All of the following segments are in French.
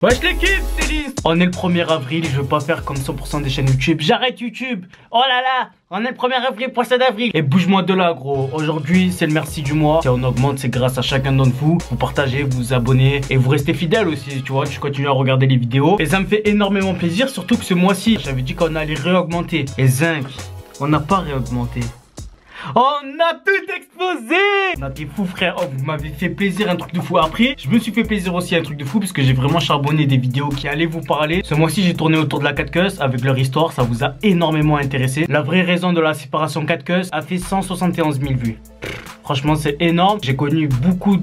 Wesh l'équipe, c'est Lynst. On est le 1er avril, je veux pas faire comme 100% des chaînes YouTube. J'arrête YouTube. Oh là là, on est le 1er avril, poisson d'avril. Et bouge-moi de là gros. Aujourd'hui c'est le merci du mois. Si on augmente, c'est grâce à chacun d'entre vous. Vous partagez, vous vous abonnez et vous restez fidèles aussi, tu vois. Tu continues à regarder les vidéos. Et ça me fait énormément plaisir, surtout que ce mois-ci, j'avais dit qu'on allait réaugmenter. Et zinc, on n'a pas réaugmenté. On a tout explosé. On a été fou frère, oh, vous m'avez fait plaisir, un truc de fou. Après, je me suis fait plaisir aussi, un truc de fou, parce que j'ai vraiment charbonné des vidéos qui allaient vous parler. Ce mois-ci, j'ai tourné autour de la 4 avec leur histoire, ça vous a énormément intéressé. La vraie raison de la séparation 4 a fait 171 000 vues. Franchement c'est énorme, j'ai connu beaucoup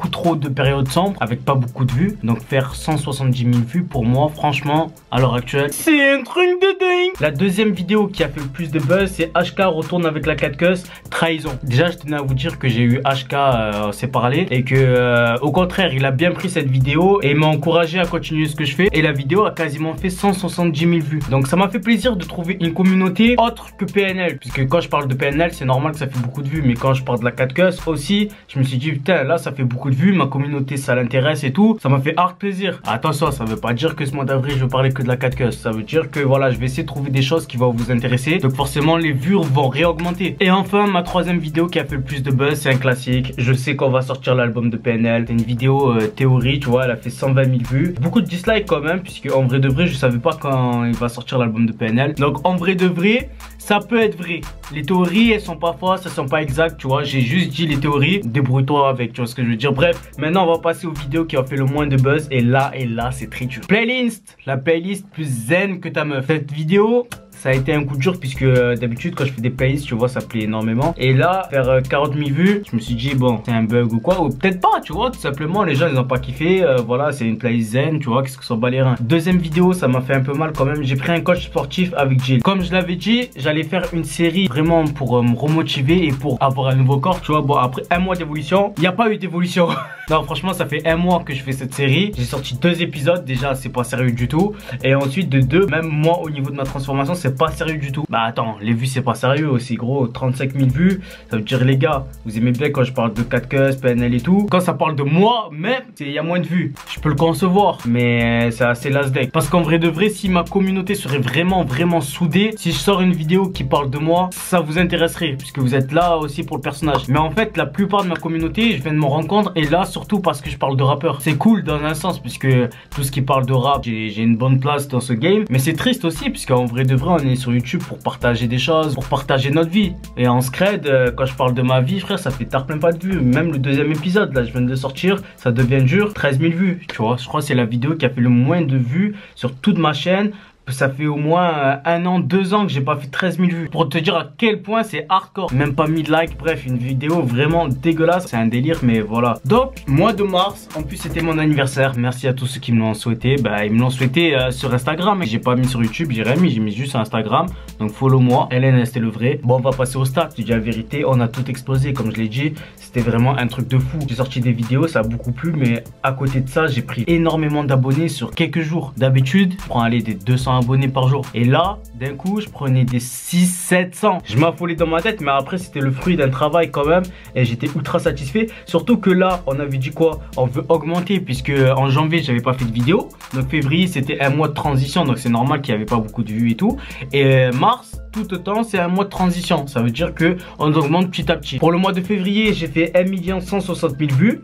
trop de périodes sombres avec pas beaucoup de vues. Donc faire 170 000 vues pour moi franchement à l'heure actuelle c'est un truc de dingue. La deuxième vidéo qui a fait le plus de buzz c'est HK retourne avec la 4 trahison. Déjà je tenais à vous dire que j'ai eu HK s'est parlé et que au contraire il a bien pris cette vidéo et m'a encouragé à continuer ce que je fais. Et la vidéo a quasiment fait 170 000 vues. Donc ça m'a fait plaisir de trouver une communauté autre que PNL. Puisque quand je parle de PNL c'est normal que ça fait beaucoup de vues. Mais quand je parle de la 4 aussi, je me suis dit putain là ça fait beaucoup de vues, ma communauté ça l'intéresse et tout, ça m'a fait hard plaisir. Attention, ça veut pas dire que ce mois d'avril je veux parler que de la 4 ça veut dire que voilà je vais essayer de trouver des choses qui vont vous intéresser, donc forcément les vues vont réaugmenter. Et enfin ma troisième vidéo qui a fait le plus de buzz, c'est un classique, je sais qu'on va sortir l'album de PNL, c'est une vidéo théorie, tu vois, elle a fait 120 000 vues, beaucoup de dislikes quand même, puisque en vrai de vrai je savais pas quand il va sortir l'album de PNL. Donc en vrai de vrai ça peut être vrai, les théories elles sont pas fausses, elles sont pas exactes, tu vois, j'ai juste dit les théories, débrouille-toi avec, tu vois ce que je veux dire. Bref, maintenant on va passer aux vidéos qui ont fait le moins de buzz, et là c'est très dur. Playlist, la playlist plus zen que ta meuf. Cette vidéo ça a été un coup de dur puisque d'habitude quand je fais des playlists tu vois ça plaît énormément. Et là faire 40 000 vues, je me suis dit bon c'est un bug ou quoi, ou peut-être pas, tu vois, tout simplement les gens ils ont pas kiffé, voilà c'est une playlist zen, tu vois, qu'est-ce que sont bat les reins. Deuxième vidéo ça m'a fait un peu mal quand même, j'ai pris un coach sportif avec Jill. Comme je l'avais dit j'allais faire une série vraiment pour me remotiver et pour avoir un nouveau corps, tu vois. Bon après un mois d'évolution, il n'y a pas eu d'évolution. Non franchement ça fait un mois que je fais cette série, j'ai sorti 2 épisodes, déjà c'est pas sérieux du tout. Et ensuite de 2, même moi au niveau de ma transformation c'est pas sérieux du tout. Bah attends, les vues c'est pas sérieux aussi gros, 35 000 vues, ça veut dire les gars, vous aimez bien quand je parle de 4 PNL et tout. Quand ça parle de moi même, il y a moins de vues, je peux le concevoir, mais c'est assez las-deck. Parce qu'en vrai de vrai, si ma communauté serait vraiment soudée, si je sors une vidéo qui parle de moi, ça vous intéresserait, puisque vous êtes là aussi pour le personnage. Mais en fait la plupart de ma communauté, je viens de m'en rendre compte, et là surtout parce que je parle de rappeur. C'est cool dans un sens, puisque tout ce qui parle de rap, j'ai une bonne place dans ce game. Mais c'est triste aussi, puisqu'en vrai de vrai, on est sur YouTube pour partager des choses, pour partager notre vie. Et en scred, quand je parle de ma vie, frère, ça fait tard plein pas de vues. Même le deuxième épisode, là, je viens de sortir, ça devient dur, 13 000 vues. Tu vois, je crois que c'est la vidéo qui a fait le moins de vues sur toute ma chaîne. Ça fait au moins 1 an, 2 ans que j'ai pas fait 13 000 vues. Pour te dire à quel point c'est hardcore. Même pas 1000 likes, bref, une vidéo vraiment dégueulasse. C'est un délire, mais voilà. Donc, mois de mars, en plus c'était mon anniversaire. Merci à tous ceux qui me l'ont souhaité. Bah, ils me l'ont souhaité sur Instagram. J'ai pas mis sur YouTube, j'ai rien mis, j'ai mis juste sur Instagram. Donc, follow moi. Hélène, c'était le vrai. Bon, on va passer au start. Je dis la vérité, on a tout explosé. Comme je l'ai dit, c'était vraiment un truc de fou. J'ai sorti des vidéos, ça a beaucoup plu. Mais à côté de ça, j'ai pris énormément d'abonnés sur quelques jours. D'habitude, je prends aller des 200 abonnés par jour, et là d'un coup je prenais des 600-700. Je m'affolais dans ma tête, mais après c'était le fruit d'un travail quand même, et j'étais ultra satisfait. Surtout que là on avait dit quoi, on veut augmenter, puisque en janvier j'avais pas fait de vidéo, donc février c'était un mois de transition, donc c'est normal qu'il n'y avait pas beaucoup de vues et tout. Et mars tout autant c'est un mois de transition, ça veut dire que on augmente petit à petit. Pour le mois de février j'ai fait 1 160 000 vues,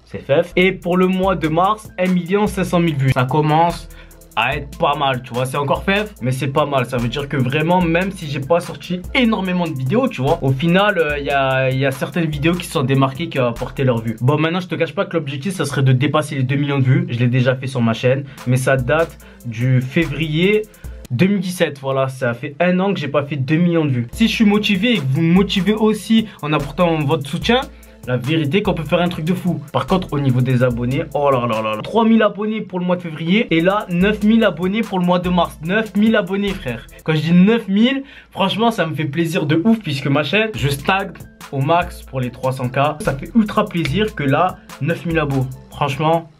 c'est fait. Et pour le mois de mars 1 500 000 vues. Ça commence à être pas mal, tu vois, c'est encore faible mais c'est pas mal. Ça veut dire que vraiment, même si j'ai pas sorti énormément de vidéos, tu vois, au final il y a certaines vidéos qui se sont démarquées, qui ont apporté leur vue. Bon, maintenant je te cache pas que l'objectif ça serait de dépasser les 2 millions de vues. Je l'ai déjà fait sur ma chaîne, mais ça date du février 2017, voilà, ça fait 1 an que j'ai pas fait 2 millions de vues. Si je suis motivé et que vous me motivez aussi en apportant votre soutien, la vérité qu'on peut faire un truc de fou. Par contre au niveau des abonnés, oh là là là, 3000 abonnés pour le mois de février, et là 9000 abonnés pour le mois de mars. 9000 abonnés frère. Quand je dis 9000, franchement ça me fait plaisir de ouf, puisque ma chaîne, je stagne au max pour les 300K. Ça fait ultra plaisir que là 9000 abos. Franchement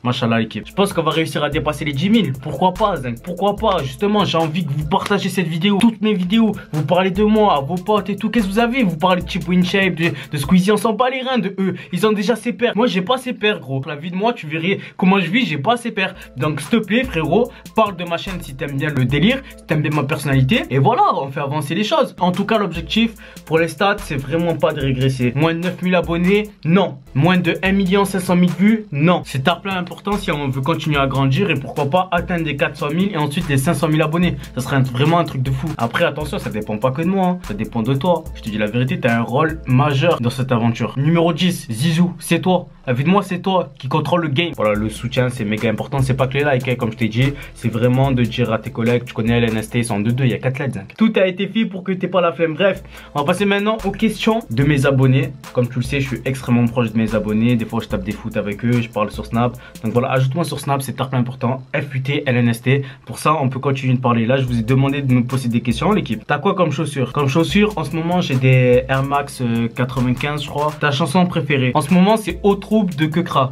Machallah l'équipe. Je pense qu'on va réussir à dépasser les 10 000. Pourquoi pas, Zinc? Pourquoi pas? Justement, j'ai envie que vous partagez cette vidéo, toutes mes vidéos. Vous parlez de moi, à vos potes et tout. Qu'est-ce que vous avez? Vous parlez de Chip Winshape, de Squeezie, on s'en bat les reins de eux. Ils ont déjà ses pères. Moi, j'ai pas ses pères, gros. La vie de moi, tu verrais comment je vis, j'ai pas ses pères. Donc, s'il te plaît, frérot, parle de ma chaîne si t'aimes bien le délire, si t'aimes bien ma personnalité. Et voilà, on fait avancer les choses. En tout cas, l'objectif pour les stats, c'est vraiment pas de régresser. Moins de 9000 abonnés, non. Moins de 1 500 000 vues, non. C'est un plein important si on veut continuer à grandir et pourquoi pas atteindre les 400 000 et ensuite les 500 000 abonnés. Ça serait vraiment un truc de fou. Après, attention, ça dépend pas que de moi, hein. Ça dépend de toi. Je te dis la vérité, t'as un rôle majeur dans cette aventure. Numéro 10, Zizou, c'est toi. Évidemment, c'est toi qui contrôle le game. Voilà, le soutien, c'est méga important. C'est pas que les likes, hein, comme je t'ai dit. C'est vraiment de dire à tes collègues, tu connais LNST, ils sont 2-2, il y a 4 likes. Tout a été fait pour que t'aies pas la flemme. Bref, on va passer maintenant aux questions de mes abonnés. Comme tu le sais, je suis extrêmement proche de mes abonnés. Des fois, je tape des foot avec eux, je parle sur Snap. Donc voilà, ajoute-moi sur Snap, c'est très important. FUT, LNST. Pour ça, on peut continuer de parler. Là, je vous ai demandé de me poser des questions, l'équipe. T'as quoi comme chaussures? Comme chaussures, en ce moment, j'ai des Air Max 95, je crois. Ta chanson préférée? En ce moment, c'est Aux Troupes de Kekra.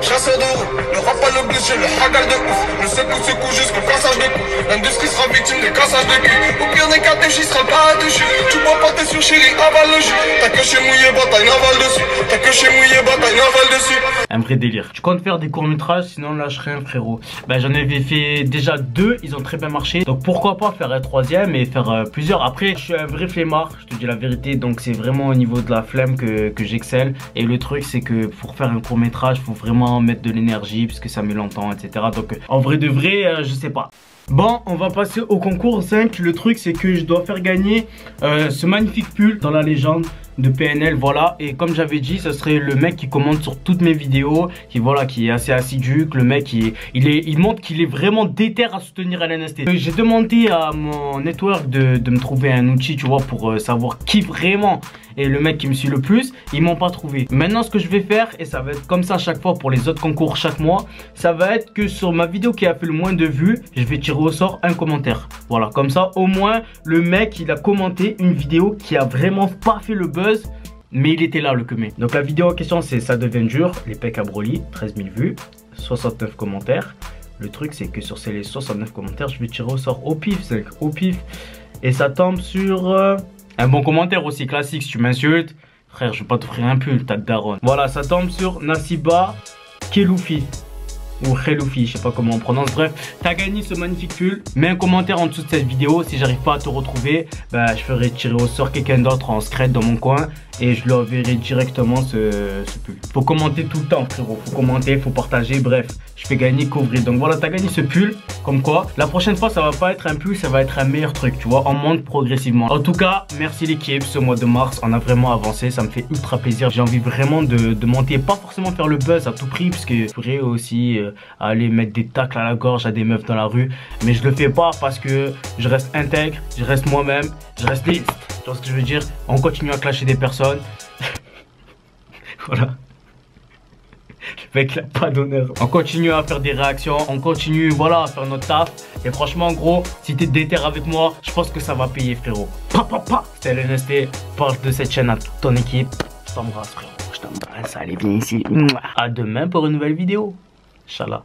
Chasseur de roue, le rap pas l'obligé, le hagal de ouf. Le secoue jusqu'au cassage de cou. L'industrie sera victime de cassage de cul. Au pire des cas, tes j'y sera pas dessus. Tu bois pas tes sur chérie, avale le jus. T'as que chez mouillé, bataille navale dessus. T'as que chez mouillé, bataille navale dessus. Un vrai délire. Tu comptes faire des courts-métrages, sinon lâche rien, frérot. Ben, j'en avais fait déjà 2, ils ont très bien marché. Donc pourquoi pas faire un 3e et faire plusieurs. Après, je suis un vrai flemmard, je te dis la vérité. Donc c'est vraiment au niveau de la flemme que j'excelle. Et le truc, c'est que pour faire un court-métrage, faut vraiment mettre de l'énergie puisque ça met longtemps, etc. Donc en vrai de vrai, je sais pas. Bon, on va passer au concours 5. Le truc, c'est que je dois faire gagner ce magnifique pull dans la légende de PNL, voilà. Et comme j'avais dit, ce serait le mec qui commente sur toutes mes vidéos, qui voilà, qui est assez assidu, que le mec il montre qu'il est vraiment déter à soutenir LNST. J'ai demandé à mon network de me trouver un outil, tu vois, pour savoir qui vraiment est le mec qui me suit le plus. Ils m'ont pas trouvé. Maintenant, ce que je vais faire, et ça va être comme ça à chaque fois pour les autres concours chaque mois, ça va être que sur ma vidéo qui a fait le moins de vues, je vais tirer au sort un commentaire. Voilà, comme ça au moins le mec il a commenté une vidéo qui a vraiment pas fait le buzz, mais il était là le comé. Donc la vidéo en question, c'est Ça devient dur, les pecs à Broly, 13 000 vues, 69 commentaires. Le truc, c'est que sur ces 69 commentaires, je vais tirer au sort au pif, au pif. Et ça tombe sur un bon commentaire aussi classique. Si tu m'insultes, frère, je vais pas t'offrir un pull, t'as de daronne. Voilà, ça tombe sur Nasiba Keloufi. Ou Kheloufi, je sais pas comment on prononce. Bref, t'as gagné ce magnifique pull. Mets un commentaire en dessous de cette vidéo. Si j'arrive pas à te retrouver, bah, je ferai tirer au sort quelqu'un d'autre en secret dans mon coin et je lui enverrai directement ce pull. Faut commenter tout le temps, frérot. Faut commenter, faut partager. Bref, je fais gagner, couvrir. Donc voilà, t'as gagné ce pull. Comme quoi, la prochaine fois, ça va pas être un pull, ça va être un meilleur truc. Tu vois, on monte progressivement. En tout cas, merci l'équipe. Ce mois de mars, on a vraiment avancé. Ça me fait ultra plaisir. J'ai envie vraiment de monter. Pas forcément faire le buzz à tout prix, parce que je pourrais aussi aller mettre des tacles à la gorge à des meufs dans la rue. Mais je le fais pas parce que je reste intègre, je reste moi-même, je reste liste. Tu vois ce que je veux dire? On continue à clasher des personnes. Voilà. Le mec, il a pas d'honneur. On continue à faire des réactions, on continue, voilà, à faire notre taf. Et franchement, gros, si t'es déter avec moi, je pense que ça va payer, frérot. C'était LNST. Parle de cette chaîne à toute ton équipe. Je t'embrasse, frérot. Je t'embrasse. Allez, viens ici. À demain pour une nouvelle vidéo. Inch'Allah.